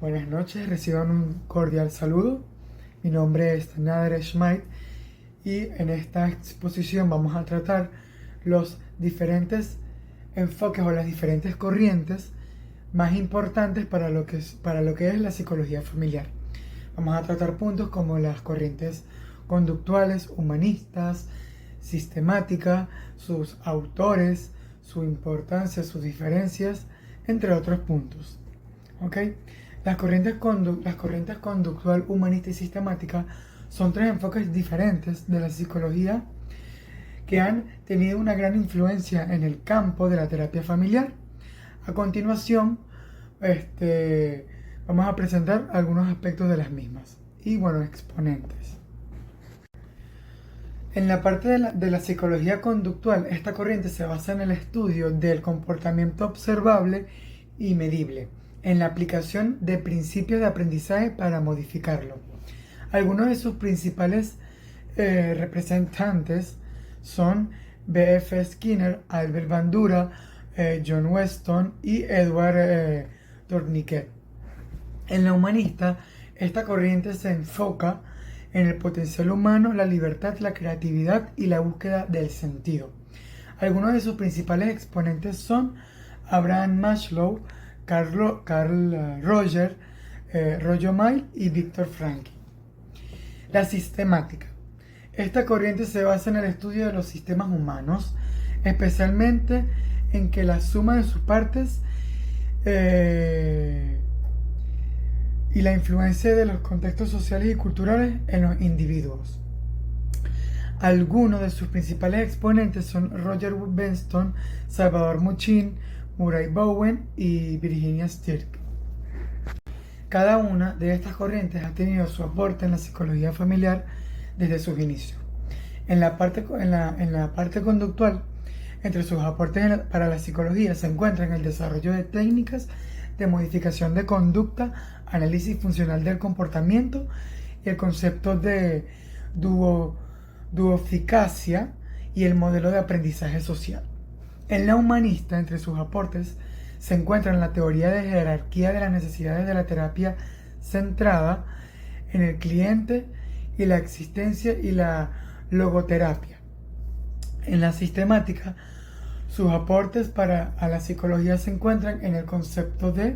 Buenas noches, reciban un cordial saludo. Mi nombre es Nader Schmidt y en esta exposición vamos a tratar los diferentes enfoques o las diferentes corrientes más importantes para lo que es la psicología familiar. Vamos a tratar puntos como las corrientes conductuales, humanistas, sistemática, sus autores, su importancia, sus diferencias, entre otros puntos. ¿Ok? Las corrientes conductual, humanista y sistemática son tres enfoques diferentes de la psicología que han tenido una gran influencia en el campo de la terapia familiar. A continuación, vamos a presentar algunos aspectos de las mismas y, bueno, exponentes. En la parte de la psicología conductual, esta corriente se basa en el estudio del comportamiento observable y medible, en la aplicación de principios de aprendizaje para modificarlo. Algunos de sus principales representantes son B.F. Skinner, Albert Bandura, John Weston y Edward Tourniquet. En la humanista, esta corriente se enfoca en el potencial humano, la libertad, la creatividad y la búsqueda del sentido. Algunos de sus principales exponentes son Abraham Maslow, Carl Rogers, Rollo May y Viktor Frankl. La sistemática. Esta corriente se basa en el estudio de los sistemas humanos, especialmente en que la suma de sus partes y la influencia de los contextos sociales y culturales en los individuos. Algunos de sus principales exponentes son Roger Benston, Salvador Muchin, Murray Bowen y Virginia Stirk. Cada una de estas corrientes ha tenido su aporte en la psicología familiar desde sus inicios. En la parte conductual, entre sus aportes para la psicología se encuentran el desarrollo de técnicas de modificación de conducta, análisis funcional del comportamiento y el concepto de duoficacia y el modelo de aprendizaje social. En la humanista, entre sus aportes, se encuentran la teoría de jerarquía de las necesidades de la terapia centrada en el cliente y la existencia y la logoterapia. En la sistemática, sus aportes a la psicología se encuentran en el concepto de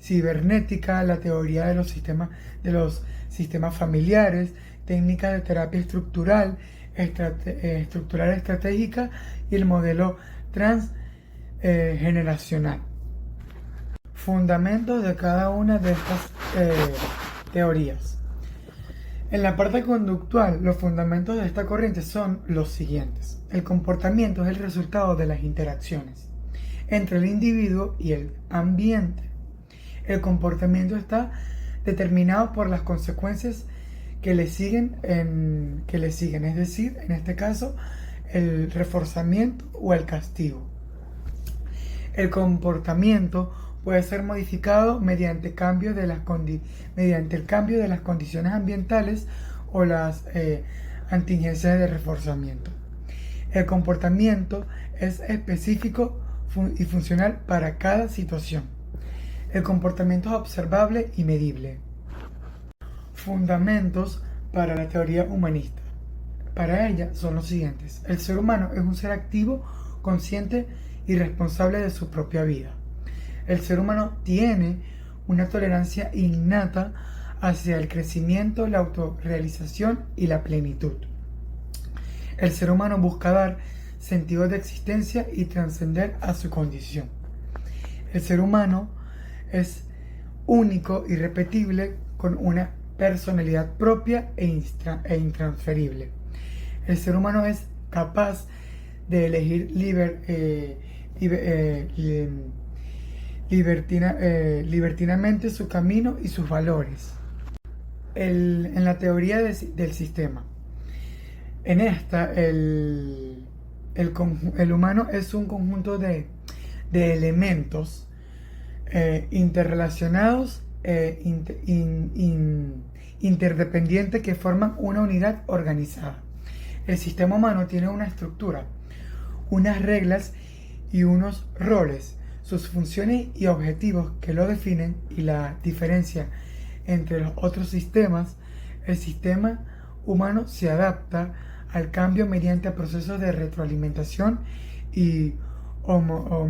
cibernética, la teoría de los sistemas familiares, técnicas de terapia estructural estratégica y el modelo transgeneracional. Fundamentos de cada una de estas teorías. En la parte conductual, los fundamentos de esta corriente son los siguientes. El comportamiento es el resultado de las interacciones entre el individuo y el ambiente. El comportamiento está determinado por las consecuencias que le siguen, es decir, en este caso, el reforzamiento o el castigo. El comportamiento puede ser modificado mediante el cambio de las condiciones ambientales o las contingencias de reforzamiento. El comportamiento es específico y funcional para cada situación. El comportamiento es observable y medible. Fundamentos para la teoría humanista. Para ella son los siguientes. El ser humano es un ser activo, consciente y responsable de su propia vida. El ser humano tiene una tolerancia innata hacia el crecimiento, la autorrealización y la plenitud. El ser humano busca dar sentido de existencia y trascender a su condición. El ser humano es único, irrepetible, con una personalidad propia e intransferible. El ser humano es capaz de elegir libertinamente su camino y sus valores. En la teoría del sistema, en esta el humano es un conjunto de elementos interrelacionados interdependientes que forman una unidad organizada. El sistema humano tiene una estructura, unas reglas y unos roles. sus funciones y objetivos que lo definen y la diferencia entre los otros sistemas. El sistema humano se adapta al cambio mediante procesos de retroalimentación y homo,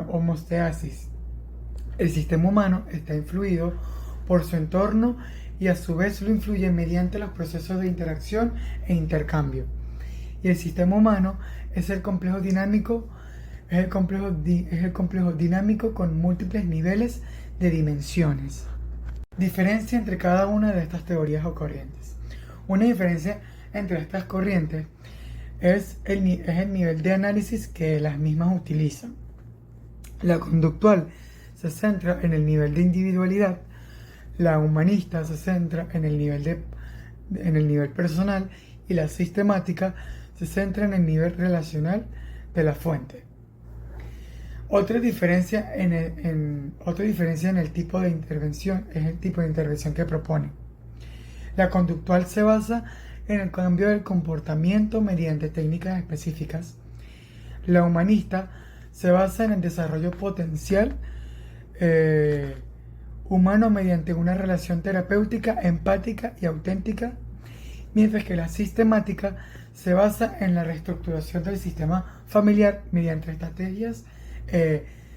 homosteasis. El sistema humano está influido por su entorno y a su vez lo influye mediante los procesos de interacción e intercambio. Y el sistema humano es el complejo dinámico, es el complejo dinámico con múltiples niveles de dimensiones. Diferencia entre cada una de estas teorías o corrientes. Una diferencia entre estas corrientes es el nivel de análisis que las mismas utilizan. La conductual se centra en el nivel de individualidad, la humanista se centra en el nivel personal y la sistemática se centra en el nivel relacional de la fuente. Otra diferencia en el tipo de intervención es el tipo de intervención que propone. La conductual se basa en el cambio del comportamiento mediante técnicas específicas. La humanista se basa en el desarrollo potencial humano mediante una relación terapéutica, empática y auténtica, mientras que la sistemática se basa en la reestructuración del sistema familiar mediante estrategias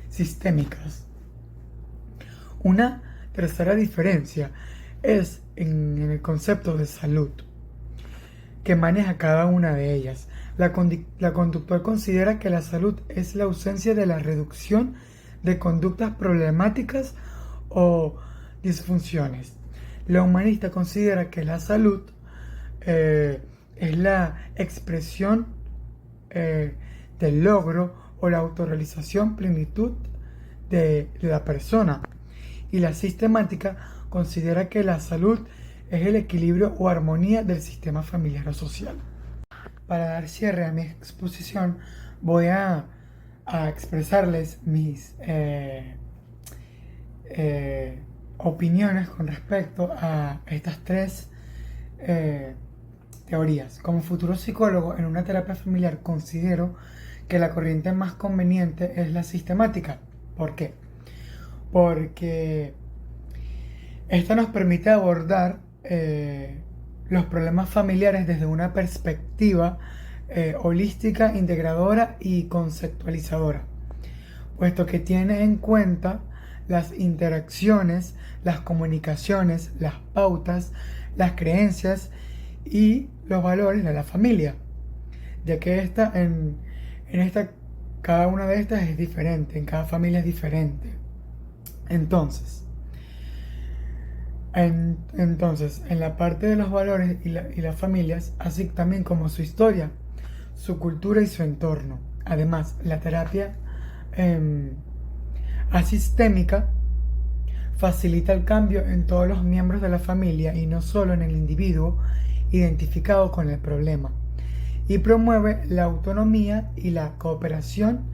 sistémicas. Una tercera diferencia es en el concepto de salud, que maneja cada una de ellas. La conductual considera que la salud es la ausencia de la reducción de conductas problemáticas o disfunciones. La humanista considera que la salud es la expresión del logro o la autorrealización plenitud de la persona. Y la sistemática considera que la salud es el equilibrio o armonía del sistema familiar o social. Para dar cierre a mi exposición, voy a expresarles mis opiniones con respecto a estas tres teorías. Como futuro psicólogo en una terapia familiar considero que la corriente más conveniente es la sistemática. ¿Por qué? Porque esta nos permite abordar los problemas familiares desde una perspectiva holística, integradora y conceptualizadora, puesto que tiene en cuenta las interacciones, las comunicaciones, las pautas, las creencias y los valores de la familia, ya que cada una de estas es diferente, en cada familia es diferente. Entonces, en la parte de los valores y las familias, así también como su historia, su cultura y su entorno. Además, la terapia asistémica facilita el cambio en todos los miembros de la familia y no solo en el individuo identificado con el problema, y promueve la autonomía y la cooperación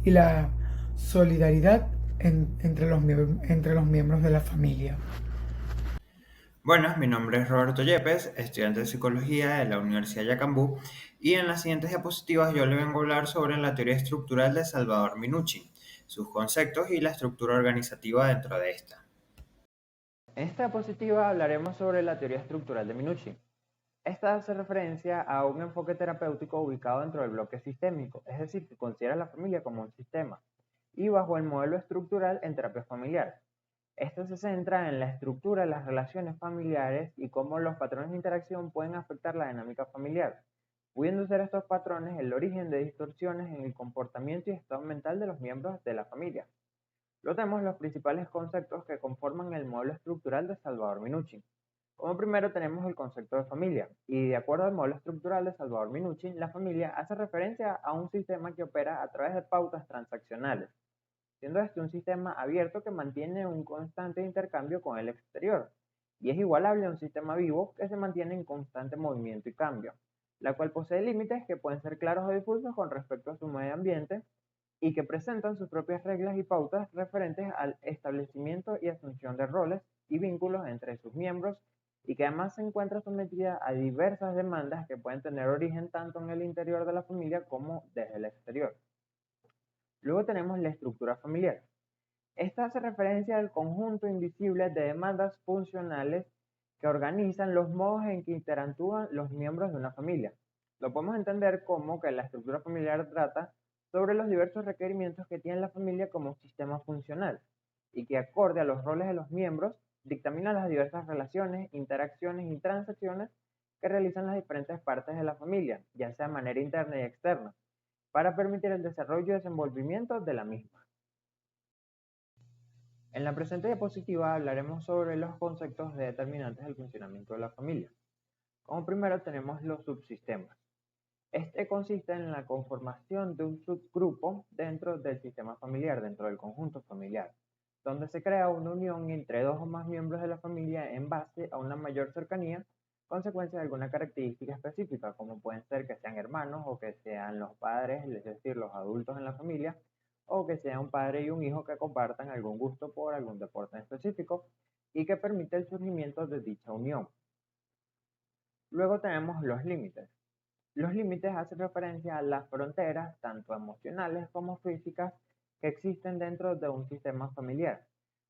y la solidaridad entre los miembros de la familia. Buenas, mi nombre es Roberto Yepes, estudiante de Psicología de la Universidad Yacambú, y en las siguientes diapositivas yo le vengo a hablar sobre la teoría estructural de Salvador Minuchin, sus conceptos y la estructura organizativa dentro de esta. En esta diapositiva hablaremos sobre la teoría estructural de Minuchin. Esta hace referencia a un enfoque terapéutico ubicado dentro del bloque sistémico, es decir, que considera a la familia como un sistema, y bajo el modelo estructural en terapia familiar. Este se centra en la estructura de las relaciones familiares y cómo los patrones de interacción pueden afectar la dinámica familiar, pudiendo ser estos patrones el origen de distorsiones en el comportamiento y estado mental de los miembros de la familia. Luego tenemos los principales conceptos que conforman el modelo estructural de Salvador Minuchin. Como primero tenemos el concepto de familia, y de acuerdo al modelo estructural de Salvador Minuchin, la familia hace referencia a un sistema que opera a través de pautas transaccionales, siendo este un sistema abierto que mantiene un constante intercambio con el exterior, y es igualable a un sistema vivo que se mantiene en constante movimiento y cambio, la cual posee límites que pueden ser claros o difusos con respecto a su medio ambiente y que presentan sus propias reglas y pautas referentes al establecimiento y asunción de roles y vínculos entre sus miembros y que además se encuentra sometida a diversas demandas que pueden tener origen tanto en el interior de la familia como desde el exterior. Luego tenemos la estructura familiar. Esta hace referencia al conjunto invisible de demandas funcionales que organizan los modos en que interactúan los miembros de una familia. Lo podemos entender como que la estructura familiar trata sobre los diversos requerimientos que tiene la familia como sistema funcional y que acorde a los roles de los miembros dictamina las diversas relaciones, interacciones y transacciones que realizan las diferentes partes de la familia, ya sea de manera interna y externa, para permitir el desarrollo y desenvolvimiento de la misma. En la presente diapositiva hablaremos sobre los conceptos determinantes del funcionamiento de la familia. Como primero tenemos los subsistemas. Este consiste en la conformación de un subgrupo dentro del sistema familiar, dentro del conjunto familiar, donde se crea una unión entre dos o más miembros de la familia en base a una mayor cercanía, consecuencia de alguna característica específica, como pueden ser que sean hermanos o que sean los padres, es decir, los adultos en la familia, o que sea un padre y un hijo que compartan algún gusto por algún deporte en específico y que permite el surgimiento de dicha unión. Luego tenemos los límites. Los límites hacen referencia a las fronteras, tanto emocionales como físicas, que existen dentro de un sistema familiar,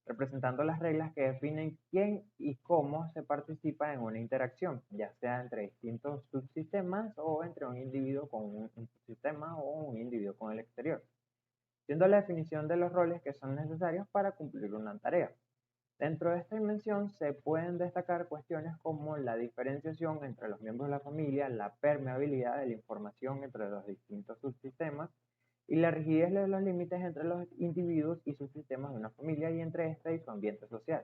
representando las reglas que definen quién y cómo se participa en una interacción, ya sea entre distintos subsistemas o entre un individuo con un subsistema o un individuo con el exterior, siendo la definición de los roles que son necesarios para cumplir una tarea. Dentro de esta dimensión se pueden destacar cuestiones como la diferenciación entre los miembros de la familia, la permeabilidad de la información entre los distintos subsistemas y la rigidez de los límites entre los individuos y subsistemas de una familia y entre ésta y su ambiente social.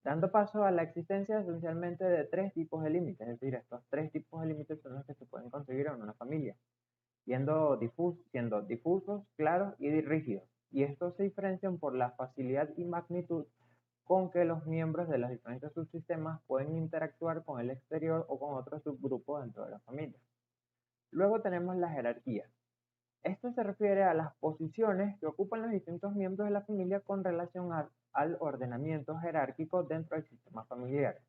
Dando paso a la existencia esencialmente de tres tipos de límites, es decir, estos tres tipos de límites son los que se pueden conseguir en una familia, siendo difusos, claros y rígidos. Y estos se diferencian por la facilidad y magnitud con que los miembros de los diferentes subsistemas pueden interactuar con el exterior o con otro subgrupo dentro de la familia. Luego tenemos la jerarquía. Esto se refiere a las posiciones que ocupan los distintos miembros de la familia con relación al ordenamiento jerárquico dentro del sistema familiar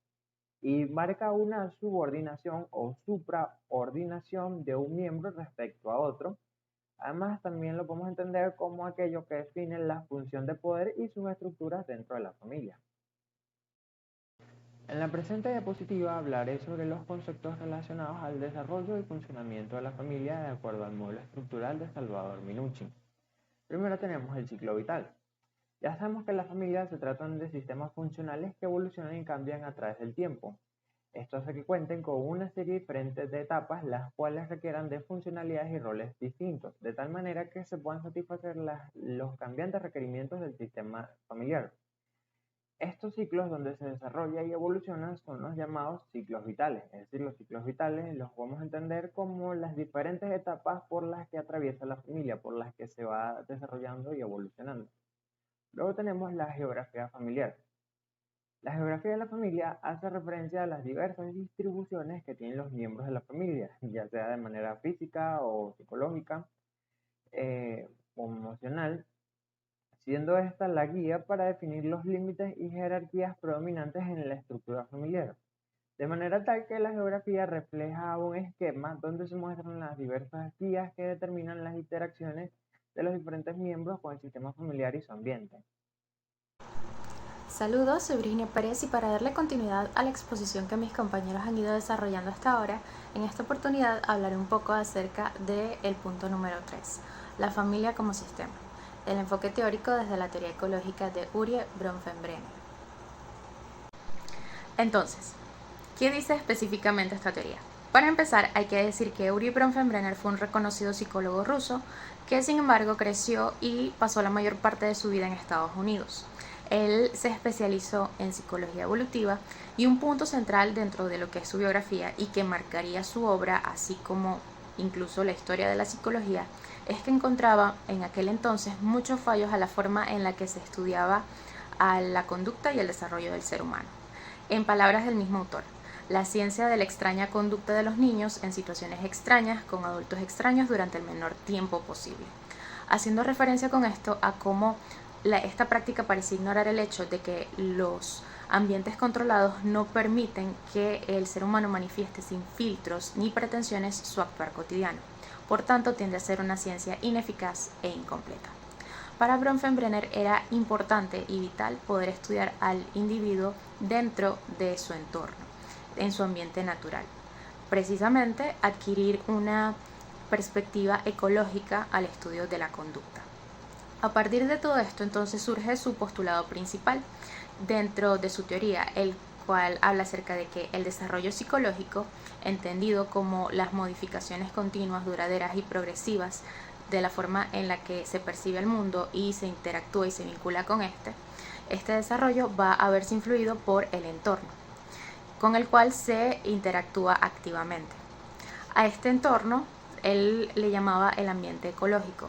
y marca una subordinación o supraordinación de un miembro respecto a otro. Además, también lo podemos entender como aquello que define la función de poder y sus estructuras dentro de la familia. En la presente diapositiva hablaré sobre los conceptos relacionados al desarrollo y funcionamiento de la familia de acuerdo al modelo estructural de Salvador Minuchin. Primero tenemos el ciclo vital. Ya sabemos que en la familia se tratan de sistemas funcionales que evolucionan y cambian a través del tiempo. Esto hace que cuenten con una serie diferente de etapas, las cuales requieran de funcionalidades y roles distintos, de tal manera que se puedan satisfacer los cambiantes requerimientos del sistema familiar. Estos ciclos donde se desarrolla y evoluciona son los llamados ciclos vitales, es decir, los ciclos vitales los podemos entender como las diferentes etapas por las que atraviesa la familia, por las que se va desarrollando y evolucionando. Luego tenemos la geografía familiar. La geografía de la familia hace referencia a las diversas distribuciones que tienen los miembros de la familia, ya sea de manera física o psicológica o emocional, siendo esta la guía para definir los límites y jerarquías predominantes en la estructura familiar, de manera tal que la geografía refleja un esquema donde se muestran las diversas guías que determinan las interacciones de los diferentes miembros con el sistema familiar y su ambiente. Saludos, soy Virginia Pérez y para darle continuidad a la exposición que mis compañeros han ido desarrollando hasta ahora, en esta oportunidad hablaré un poco acerca del punto número 3, la familia como sistema, el enfoque teórico desde la teoría ecológica de Urie Bronfenbrenner. Entonces, ¿qué dice específicamente esta teoría? Para empezar, hay que decir que Urie Bronfenbrenner fue un reconocido psicólogo ruso que sin embargo creció y pasó la mayor parte de su vida en Estados Unidos. Él se especializó en psicología evolutiva y un punto central dentro de lo que es su biografía y que marcaría su obra, así como incluso la historia de la psicología, es que encontraba en aquel entonces muchos fallos a la forma en la que se estudiaba a la conducta y el desarrollo del ser humano. En palabras del mismo autor, la ciencia de la extraña conducta de los niños en situaciones extrañas con adultos extraños durante el menor tiempo posible. Haciendo referencia con esto a cómo esta práctica parece ignorar el hecho de que los ambientes controlados no permiten que el ser humano manifieste sin filtros ni pretensiones su actuar cotidiano. Por tanto, tiende a ser una ciencia ineficaz e incompleta. Para Bronfenbrenner era importante y vital poder estudiar al individuo dentro de su entorno, en su ambiente natural. Precisamente adquirir una perspectiva ecológica al estudio de la conducta. A partir de todo esto, entonces surge su postulado principal dentro de su teoría, el cual habla acerca de que el desarrollo psicológico, entendido como las modificaciones continuas, duraderas y progresivas de la forma en la que se percibe el mundo y se interactúa y se vincula con este desarrollo va a verse influido por el entorno, con el cual se interactúa activamente. A este entorno él le llamaba el ambiente ecológico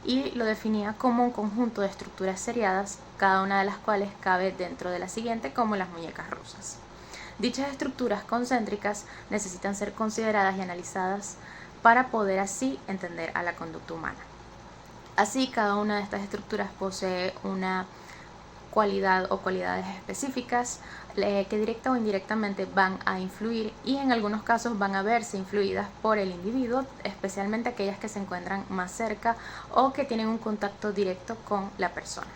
y lo definía como un conjunto de estructuras seriadas, cada una de las cuales cabe dentro de la siguiente como las muñecas rusas. Dichas estructuras concéntricas necesitan ser consideradas y analizadas para poder así entender a la conducta humana. Así, cada una de estas estructuras posee una cualidad o cualidades específicas que directa o indirectamente van a influir y en algunos casos van a verse influidas por el individuo, especialmente aquellas que se encuentran más cerca o que tienen un contacto directo con la persona.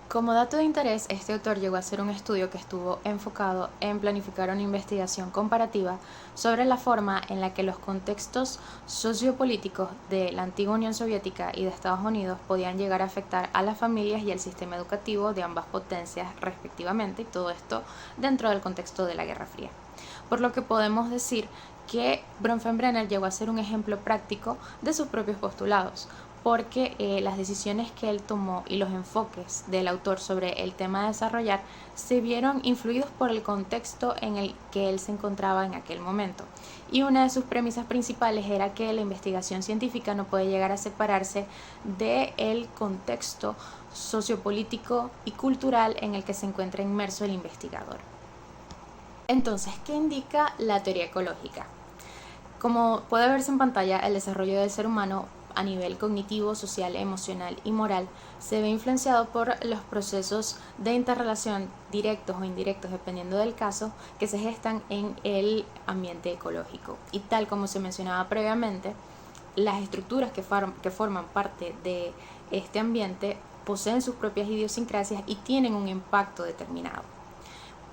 Como dato de interés, este autor llegó a hacer un estudio que estuvo enfocado en planificar una investigación comparativa sobre la forma en la que los contextos sociopolíticos de la antigua Unión Soviética y de Estados Unidos podían llegar a afectar a las familias y el sistema educativo de ambas potencias respectivamente, y todo esto dentro del contexto de la Guerra Fría. Por lo que podemos decir que Bronfenbrenner llegó a ser un ejemplo práctico de sus propios postulados, porque las decisiones que él tomó y los enfoques del autor sobre el tema a desarrollar se vieron influidos por el contexto en el que él se encontraba en aquel momento. Y una de sus premisas principales era que la investigación científica no puede llegar a separarse del contexto sociopolítico y cultural en el que se encuentra inmerso el investigador. Entonces, ¿qué indica la teoría ecológica? Como puede verse en pantalla, el desarrollo del ser humano a nivel cognitivo, social, emocional y moral se ve influenciado por los procesos de interrelación directos o indirectos, dependiendo del caso, que se gestan en el ambiente ecológico. Y tal como se mencionaba previamente, las estructuras que forman parte de este ambiente poseen sus propias idiosincrasias y tienen un impacto determinado.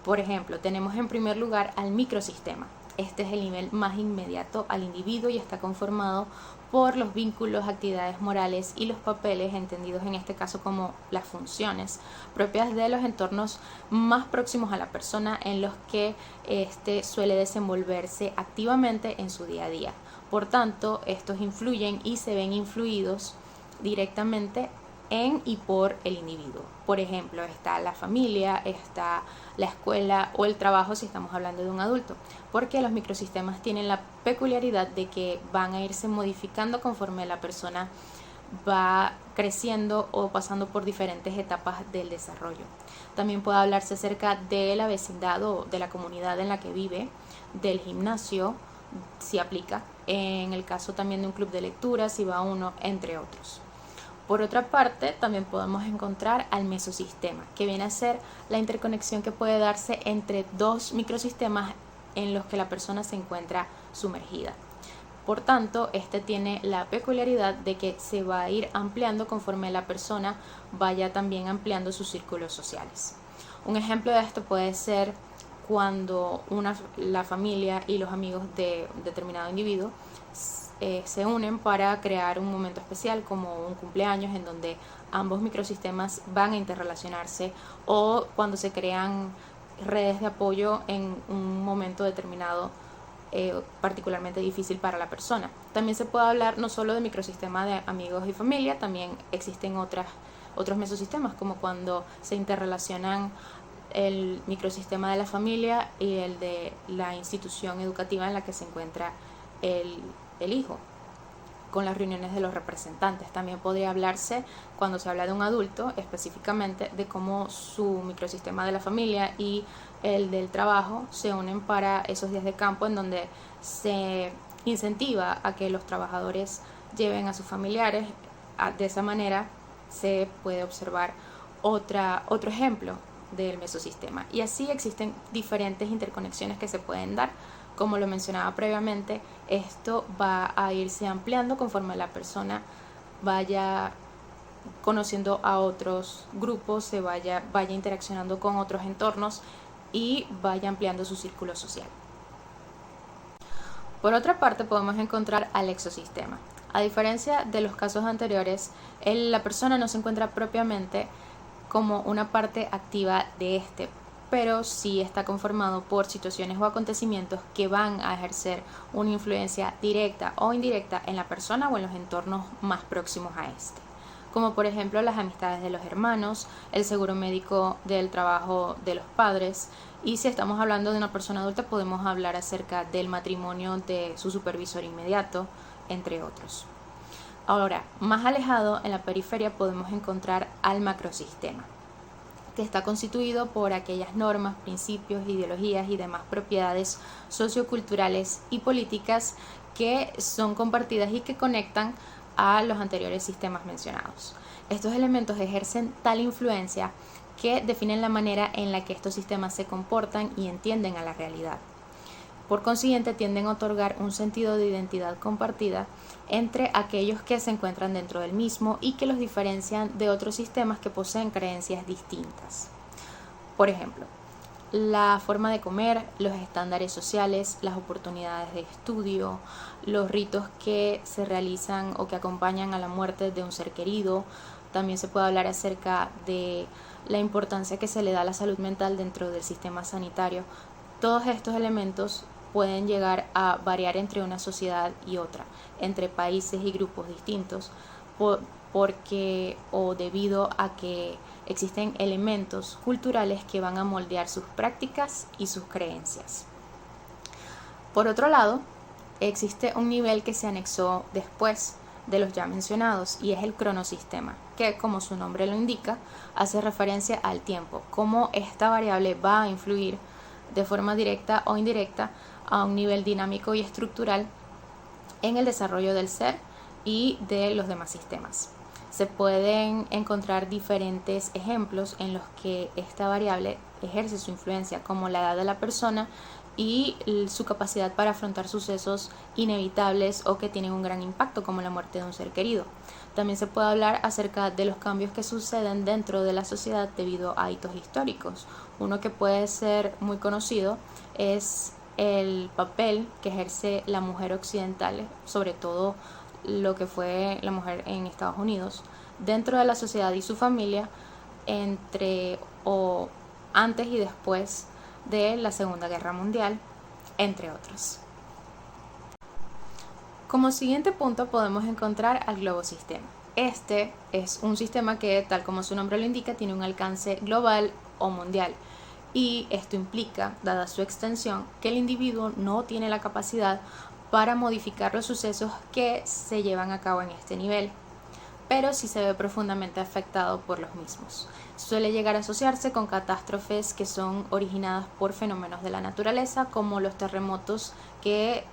Por ejemplo, tenemos en primer lugar al microsistema. Este es el nivel más inmediato al individuo y está conformado por los vínculos, actividades morales y los papeles, entendidos en este caso como las funciones, propias de los entornos más próximos a la persona en los que éste suele desenvolverse activamente en su día a día. Por tanto, estos influyen y se ven influidos directamente en y por el individuo. Por ejemplo, está la familia, está la escuela o el trabajo si estamos hablando de un adulto, porque los microsistemas tienen la peculiaridad de que van a irse modificando conforme la persona va creciendo o pasando por diferentes etapas del desarrollo. También puede hablarse acerca de la vecindad o de la comunidad en la que vive, del gimnasio, si aplica, en el caso también de un club de lectura, si va uno, entre otros. Por otra parte, también podemos encontrar al mesosistema, que viene a ser la interconexión que puede darse entre dos microsistemas en los que la persona se encuentra sumergida. Por tanto, este tiene la peculiaridad de que se va a ir ampliando conforme la persona vaya también ampliando sus círculos sociales. Un ejemplo de esto puede ser cuando la familia y los amigos de un determinado individuo se unen para crear un momento especial como un cumpleaños en donde ambos microsistemas van a interrelacionarse, o cuando se crean redes de apoyo en un momento determinado particularmente difícil para la persona. También se puede hablar no solo de microsistema de amigos y familia, también existen otros mesosistemas, como cuando se interrelacionan el microsistema de la familia y el de la institución educativa en la que se encuentra el hijo, con las reuniones de los representantes. También podría hablarse, cuando se habla de un adulto, específicamente de cómo su microsistema de la familia y el del trabajo se unen para esos días de campo en donde se incentiva a que los trabajadores lleven a sus familiares. De esa manera se puede observar otro ejemplo del mesosistema. Y así existen diferentes interconexiones que se pueden dar. Como lo mencionaba previamente, esto va a irse ampliando conforme la persona vaya conociendo a otros grupos, vaya interaccionando con otros entornos y vaya ampliando su círculo social. Por otra parte, podemos encontrar al exosistema. A diferencia de los casos anteriores, la persona no se encuentra propiamente como una parte activa de este, pero sí está conformado por situaciones o acontecimientos que van a ejercer una influencia directa o indirecta en la persona o en los entornos más próximos a este, como por ejemplo las amistades de los hermanos, el seguro médico del trabajo de los padres, y si estamos hablando de una persona adulta podemos hablar acerca del matrimonio de su supervisor inmediato, entre otros. Ahora, más alejado en la periferia podemos encontrar al macrosistema, que está constituido por aquellas normas, principios, ideologías y demás propiedades socioculturales y políticas que son compartidas y que conectan a los anteriores sistemas mencionados. Estos elementos ejercen tal influencia que definen la manera en la que estos sistemas se comportan y entienden a la realidad. Por consiguiente, tienden a otorgar un sentido de identidad compartida entre aquellos que se encuentran dentro del mismo y que los diferencian de otros sistemas que poseen creencias distintas. Por ejemplo, la forma de comer, los estándares sociales, las oportunidades de estudio, los ritos que se realizan o que acompañan a la muerte de un ser querido. También se puede hablar acerca de la importancia que se le da a la salud mental dentro del sistema sanitario. Todos estos elementos pueden llegar a variar entre una sociedad y otra, entre países y grupos distintos, porque o debido a que existen elementos culturales que van a moldear sus prácticas y sus creencias. Por otro lado, existe un nivel que se anexó después de los ya mencionados y es el cronosistema, que como su nombre lo indica, hace referencia al tiempo, cómo esta variable va a influir de forma directa o indirecta a un nivel dinámico y estructural en el desarrollo del ser y de los demás sistemas. Se pueden encontrar diferentes ejemplos en los que esta variable ejerce su influencia, como la edad de la persona y su capacidad para afrontar sucesos inevitables o que tienen un gran impacto, como la muerte de un ser querido. También se puede hablar acerca de los cambios que suceden dentro de la sociedad debido a hitos históricos. Uno que puede ser muy conocido es el papel que ejerce la mujer occidental, sobre todo lo que fue la mujer en Estados Unidos, dentro de la sociedad y su familia, entre o antes y después de la Segunda Guerra Mundial, entre otros. Como siguiente punto podemos encontrar al globosistema. Este es un sistema que, tal como su nombre lo indica, tiene un alcance global o mundial. Y esto implica, dada su extensión, que el individuo no tiene la capacidad para modificar los sucesos que se llevan a cabo en este nivel, pero sí se ve profundamente afectado por los mismos. Suele llegar a asociarse con catástrofes que son originadas por fenómenos de la naturaleza, como los terremotos que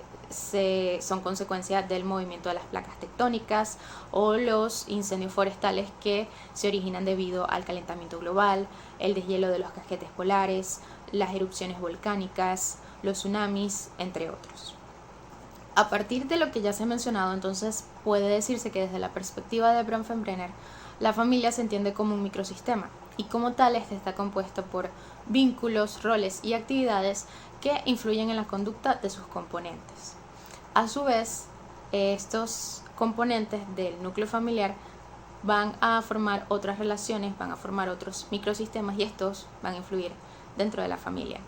son consecuencia del movimiento de las placas tectónicas, o los incendios forestales que se originan debido al calentamiento global, el deshielo de los casquetes polares, las erupciones volcánicas, los tsunamis, entre otros. A partir de lo que ya se ha mencionado, entonces puede decirse que desde la perspectiva de Bronfenbrenner, la familia se entiende como un microsistema y como tal este está compuesto por vínculos, roles y actividades que influyen en la conducta de sus componentes. A su vez, estos componentes del núcleo familiar van a formar otras relaciones, van a formar otros microsistemas y estos van a influir dentro de la familia,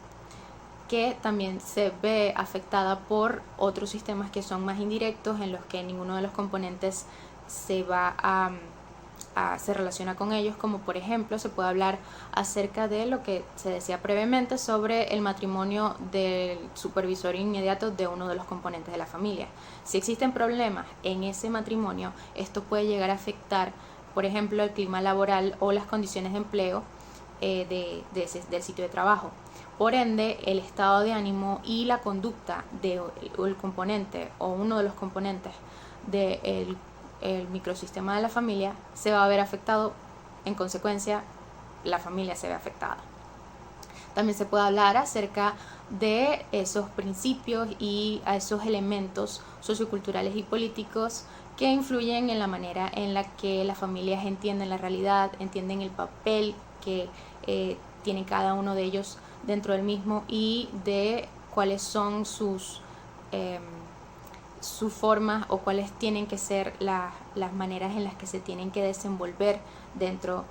que también se ve afectada por otros sistemas que son más indirectos, en los que ninguno de los componentes se relaciona con ellos, como por ejemplo se puede hablar acerca de lo que se decía previamente sobre el matrimonio del supervisor inmediato de uno de los componentes de la familia. Si existen problemas en ese matrimonio, esto puede llegar a afectar, por ejemplo, el clima laboral o las condiciones de empleo del sitio de trabajo. Por ende, el estado de ánimo y la conducta del componente o uno de los componentes del microsistema de la familia se va a ver afectado en consecuencia la familia se ve afectada. También se puede hablar acerca de esos principios y a esos elementos socioculturales y políticos que influyen en la manera en la que las familias entienden la realidad, entienden el papel que tiene cada uno de ellos dentro del mismo y de cuáles son sus formas o cuáles tienen que ser las maneras en las que se tienen que desenvolver dentro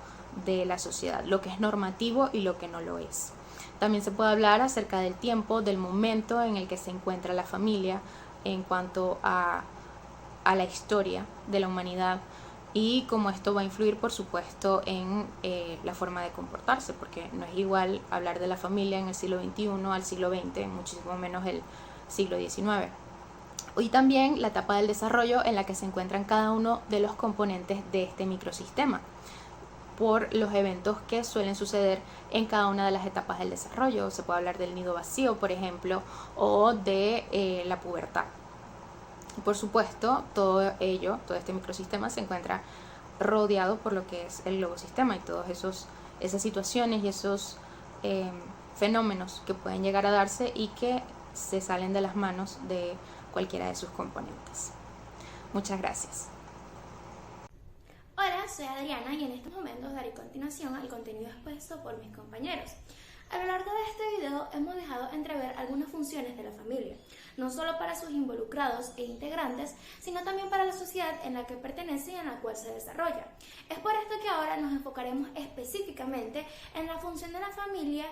de la sociedad, lo que es normativo y lo que no lo es. También se puede hablar acerca del tiempo, del momento en el que se encuentra la familia en cuanto a la historia de la humanidad y cómo esto va a influir, por supuesto, en la forma de comportarse, porque no es igual hablar de la familia en el siglo XXI al siglo XX, muchísimo menos el siglo XIX. Y también la etapa del desarrollo en la que se encuentran cada uno de los componentes de este microsistema, por los eventos que suelen suceder en cada una de las etapas del desarrollo. Se puede hablar del nido vacío, por ejemplo, o de la pubertad. Y por supuesto, todo este microsistema se encuentra rodeado por lo que es el globosistema y todas esas situaciones y esos fenómenos que pueden llegar a darse y que se salen de las manos de cualquiera de sus componentes. Muchas gracias. Hola, soy Adriana y en estos momentos daré continuación al contenido expuesto por mis compañeros. A lo largo de este video hemos dejado entrever algunas funciones de la familia, no solo para sus involucrados e integrantes, sino también para la sociedad en la que pertenece y en la cual se desarrolla. Es por esto que ahora nos enfocaremos específicamente en la función de la familia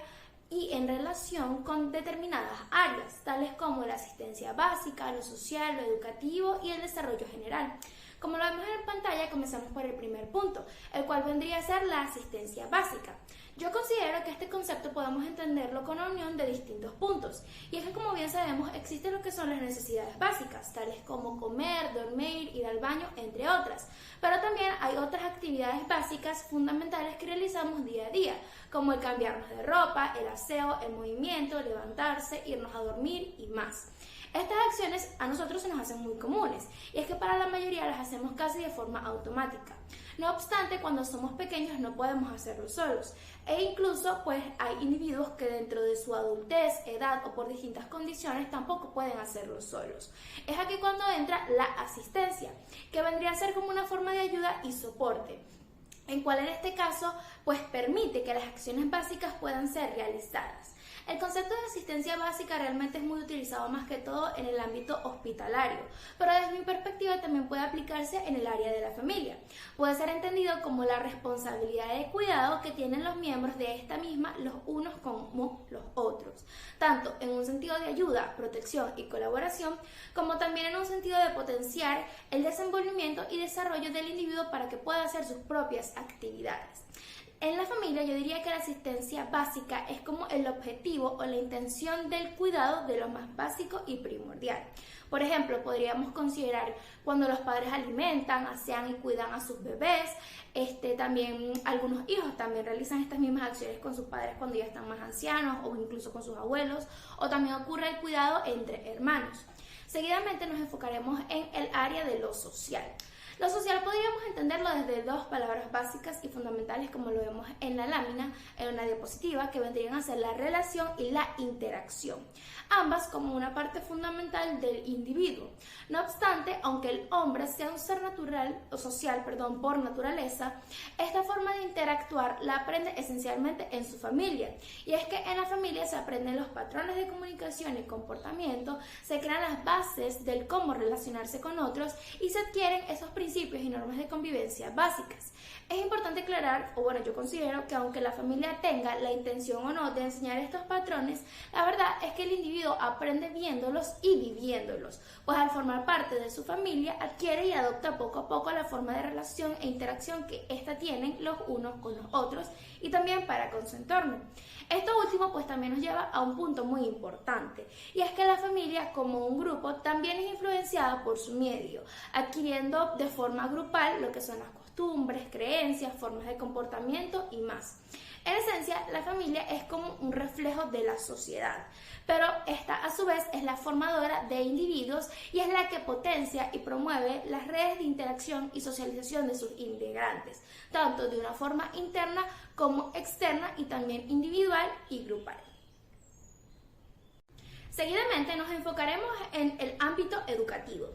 y en relación con determinadas áreas, tales como la asistencia básica, lo social, lo educativo y el desarrollo general. Como lo vemos en pantalla, comenzamos por el primer punto, el cual vendría a ser la asistencia básica. Yo considero que este concepto podemos entenderlo con la unión de distintos puntos, y es que, como bien sabemos, existen lo que son las necesidades básicas, tales como comer, dormir, ir al baño, entre otras, pero también hay otras actividades básicas fundamentales que realizamos día a día, como el cambiarnos de ropa, el aseo, el movimiento, levantarse, irnos a dormir y más. Estas acciones a nosotros se nos hacen muy comunes, y es que para la mayoría las hacemos casi de forma automática. No obstante, cuando somos pequeños no podemos hacerlo solos, e incluso pues hay individuos que dentro de su adultez, edad o por distintas condiciones tampoco pueden hacerlo solos. Es aquí cuando entra la asistencia, que vendría a ser como una forma de ayuda y soporte, en cual en este caso pues permite que las acciones básicas puedan ser realizadas. El concepto de asistencia básica realmente es muy utilizado más que todo en el ámbito hospitalario, pero desde mi perspectiva también puede aplicarse en el área de la familia. Puede ser entendido como la responsabilidad de cuidado que tienen los miembros de esta misma los unos como los otros, tanto en un sentido de ayuda, protección y colaboración, como también en un sentido de potenciar el desenvolvimiento y desarrollo del individuo para que pueda hacer sus propias actividades. En la familia yo diría que la asistencia básica es como el objetivo o la intención del cuidado de lo más básico y primordial. Por ejemplo, podríamos considerar cuando los padres alimentan, asean y cuidan a sus bebés. También algunos hijos también realizan estas mismas acciones con sus padres cuando ya están más ancianos o incluso con sus abuelos, o también ocurre el cuidado entre hermanos. Seguidamente nos enfocaremos en el área de lo social. Lo social podríamos entenderlo desde dos palabras básicas y fundamentales, como lo vemos en la lámina, en una diapositiva, que vendrían a ser la relación y la interacción, ambas como una parte fundamental del individuo. No obstante, aunque el hombre sea un ser social por naturaleza, esta forma de interactuar la aprende esencialmente en su familia. Y es que en la familia se aprenden los patrones de comunicación y comportamiento, se crean las bases del cómo relacionarse con otros y se adquieren esos principios y normas de convivencia básicas. Es importante aclarar, yo considero que aunque la familia tenga la intención o no de enseñar estos patrones, la verdad es que el individuo aprende viéndolos y viviéndolos, pues al formar parte de su familia adquiere y adopta poco a poco la forma de relación e interacción que ésta tienen los unos con los otros y también para con su entorno. Esto último pues también nos lleva a un punto muy importante, y es que la familia como un grupo también es influenciada por su medio, adquiriendo de forma grupal lo que son las costumbres, creencias, formas de comportamiento y más. En esencia, la familia es como un reflejo de la sociedad, pero esta a su vez es la formadora de individuos y es la que potencia y promueve las redes de interacción y socialización de sus integrantes, tanto de una forma interna como externa y también individual y grupal. Seguidamente nos enfocaremos en el ámbito educativo.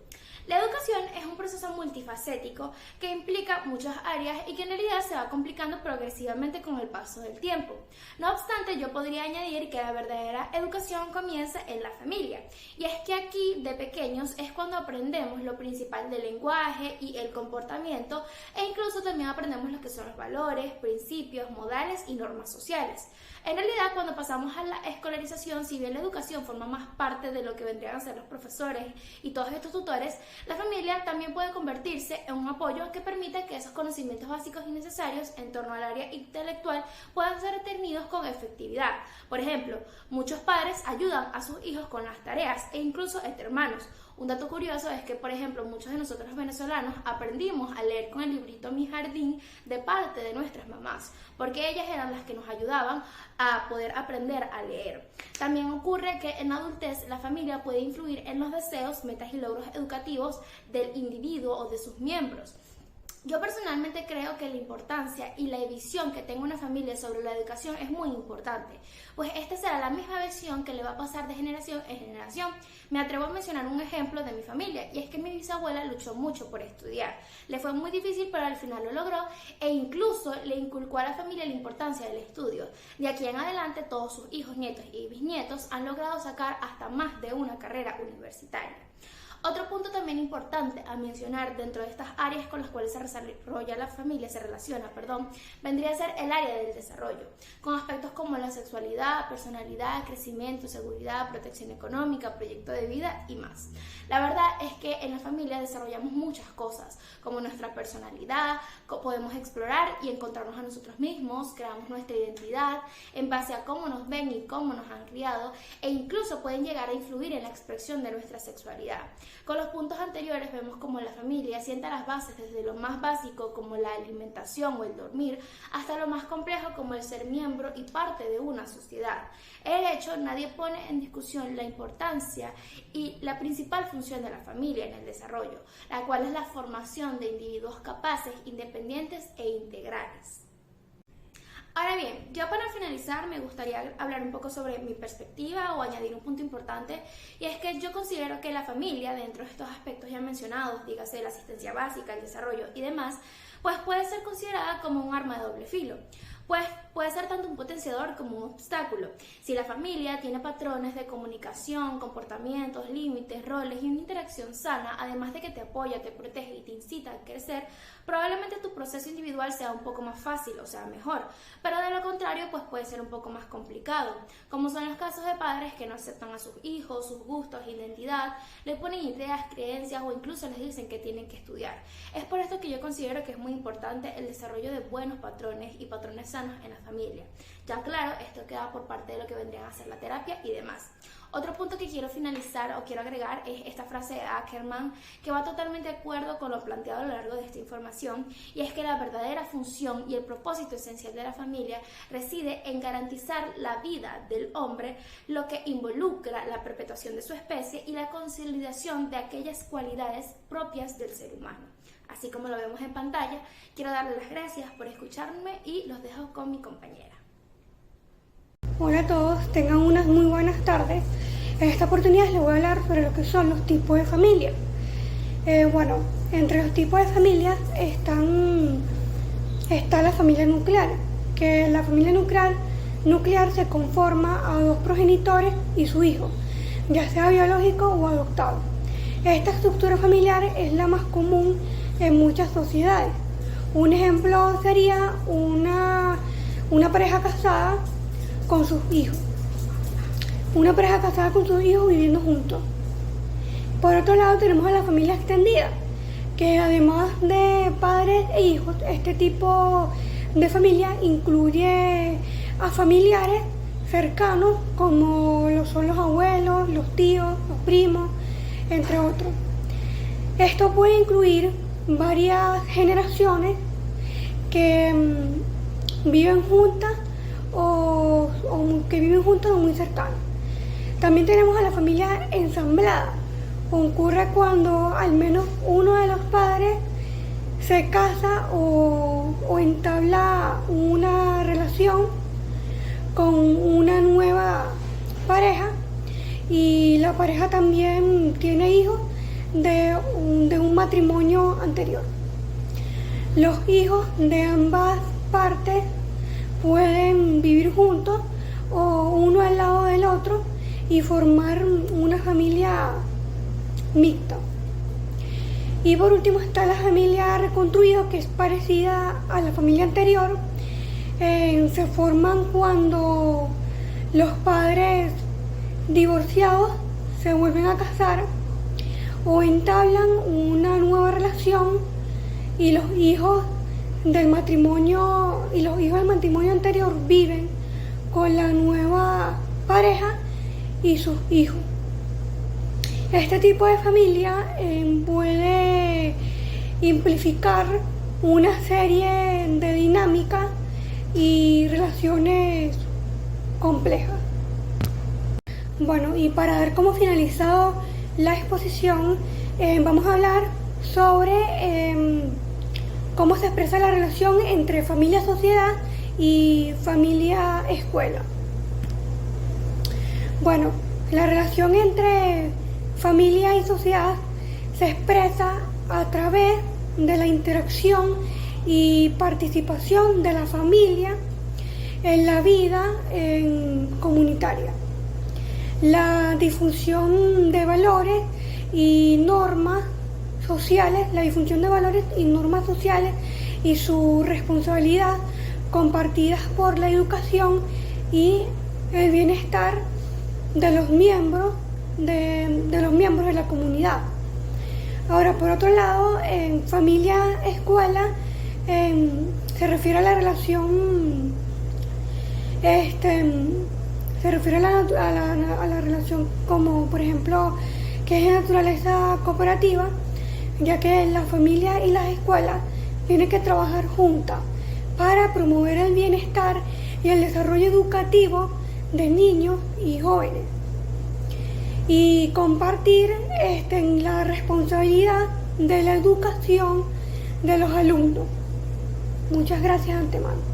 La educación es un proceso multifacético que implica muchas áreas y que en realidad se va complicando progresivamente con el paso del tiempo. No obstante, yo podría añadir que la verdadera educación comienza en la familia. Y es que aquí, de pequeños, es cuando aprendemos lo principal del lenguaje y el comportamiento, e incluso también aprendemos lo que son los valores, principios, modales y normas sociales. En realidad, cuando pasamos a la escolarización, si bien la educación forma más parte de lo que vendrían a ser los profesores y todos estos tutores, la familia también puede convertirse en un apoyo que permita que esos conocimientos básicos y necesarios en torno al área intelectual puedan ser atendidos con efectividad. Por ejemplo, muchos padres ayudan a sus hijos con las tareas e incluso entre hermanos. Un dato curioso es que, por ejemplo, muchos de nosotros los venezolanos aprendimos a leer con el librito Mi Jardín de parte de nuestras mamás, porque ellas eran las que nos ayudaban a poder aprender a leer. También ocurre que en la adultez la familia puede influir en los deseos, metas y logros educativos del individuo o de sus miembros. Yo personalmente creo que la importancia y la visión que tenga una familia sobre la educación es muy importante, pues esta será la misma visión que le va a pasar de generación en generación. Me atrevo a mencionar un ejemplo de mi familia, y es que mi bisabuela luchó mucho por estudiar. Le fue muy difícil, pero al final lo logró, e incluso le inculcó a la familia la importancia del estudio. De aquí en adelante, todos sus hijos, nietos y bisnietos han logrado sacar hasta más de una carrera universitaria. Otro punto también importante a mencionar dentro de estas áreas con las cuales se desarrolla la familia, vendría a ser el área del desarrollo, con aspectos como la sexualidad, personalidad, crecimiento, seguridad, protección económica, proyecto de vida y más. La verdad es que en la familia desarrollamos muchas cosas, como nuestra personalidad, podemos explorar y encontrarnos a nosotros mismos, creamos nuestra identidad en base a cómo nos ven y cómo nos han criado, e incluso pueden llegar a influir en la expresión de nuestra sexualidad. Con los puntos anteriores vemos cómo la familia sienta las bases desde lo más básico como la alimentación o el dormir hasta lo más complejo como el ser miembro y parte de una sociedad. De hecho, nadie pone en discusión la importancia y la principal función de la familia en el desarrollo, la cual es la formación de individuos capaces, independientes e integrales. Ahora bien, ya para finalizar me gustaría hablar un poco sobre mi perspectiva o añadir un punto importante, y es que yo considero que la familia, dentro de estos aspectos ya mencionados, dígase la asistencia básica, el desarrollo y demás, pues puede ser considerada como un arma de doble filo. Pues puede ser tanto un potenciador como un obstáculo. Si la familia tiene patrones de comunicación, comportamientos, límites, roles y una interacción sana, además de que te apoya, te protege y te incita a crecer, probablemente tu proceso individual sea un poco más fácil, o sea, mejor. Pero de lo contrario, pues puede ser un poco más complicado, como son los casos de padres que no aceptan a sus hijos, sus gustos, identidad, le ponen ideas, creencias o incluso les dicen que tienen que estudiar. Es por esto que yo considero que es muy importante el desarrollo de buenos patrones y patrones sanos en la familia. Ya claro, esto queda por parte de lo que vendrían a ser la terapia y demás. Otro punto que quiero finalizar o quiero agregar es esta frase de Ackerman, que va totalmente de acuerdo con lo planteado a lo largo de esta información, y es que la verdadera función y el propósito esencial de la familia reside en garantizar la vida del hombre, lo que involucra la perpetuación de su especie y la consolidación de aquellas cualidades propias del ser humano. Así como lo vemos en pantalla, quiero darles las gracias por escucharme y los dejo con mi compañera. Hola a todos, tengan unas muy buenas tardes. En esta oportunidad les voy a hablar sobre lo que son los tipos de familia. Entre los tipos de familias está la familia nuclear, que la familia nuclear se conforma a dos progenitores y su hijo, ya sea biológico o adoptado. Esta estructura familiar es la más común en muchas sociedades. Un ejemplo sería una pareja casada con sus hijos. Una pareja casada con sus hijos viviendo juntos. Por otro lado tenemos a la familia extendida, que además de padres e hijos, este tipo de familia incluye a familiares cercanos como lo son los abuelos, los tíos, los primos, entre otros. Esto puede incluir varias generaciones que viven juntas o que viven juntos o muy cercanos. También tenemos a la familia ensamblada. Ocurre cuando al menos uno de los padres se casa o entabla una relación con una nueva pareja y la pareja también tiene hijos de un matrimonio anterior. Los hijos de ambas partes pueden vivir juntos o uno al lado del otro y formar una familia mixta. Y por último está la familia reconstruida, que es parecida a la familia anterior. Se forman cuando los padres divorciados se vuelven a casar o entablan una nueva relación y los hijos del matrimonio anterior viven con la nueva pareja y sus hijos. Este tipo de familia puede implicar una serie de dinámicas y relaciones complejas. Bueno, y para dar como finalizado la exposición, vamos a hablar sobre cómo se expresa la relación entre familia-sociedad y familia-escuela. Bueno, la relación entre familia y sociedad se expresa a través de la interacción y participación de la familia en la vida comunitaria. La difusión de valores y normas sociales, y su responsabilidad compartidas por la educación y el bienestar de los miembros de la comunidad. Ahora, por otro lado, en familia-escuela se refiere a la relación, a la relación como, por ejemplo, que es de naturaleza cooperativa, ya que la familia y las escuelas tienen que trabajar juntas para promover el bienestar y el desarrollo educativo de niños y jóvenes y compartir la responsabilidad de la educación de los alumnos. Muchas gracias de antemano.